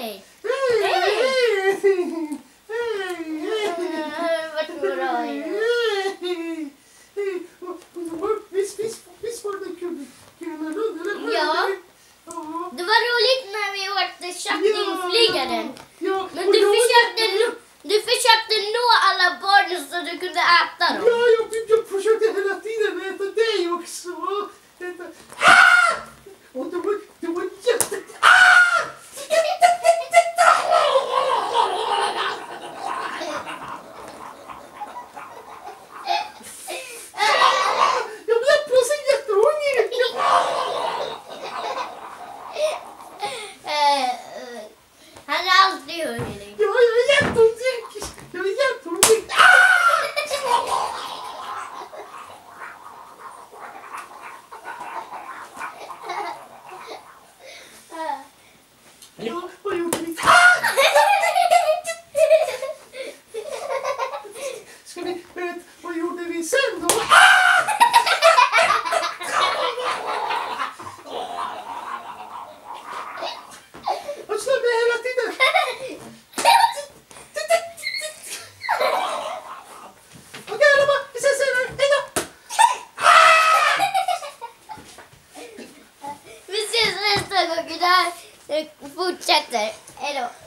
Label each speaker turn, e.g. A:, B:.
A: Hej! Hej! Vart går du?
B: Visst var det kul?
A: Ja. Det var roligt när vi åkte chattningsflygaren.
B: Ja,
A: Men du försökte nå alla barn så du kunde äta dem.
B: Ja, jag försökte hela tiden äta dig också. Och det var jätte... Jag blev plötsligt jättehungrig.
A: Han är alltid hungrig.
B: Ja, jag är jättehungrig. Jag är jättehungrig. Ja, vad gjorde vi? Ska vi... Vad gjorde vi sen då? Jag slår mig hela tiden. Okej, alla bara. Vi ses senare. Hej då.
A: Vi ses nästa gång. Det här fortsätter. Hej då.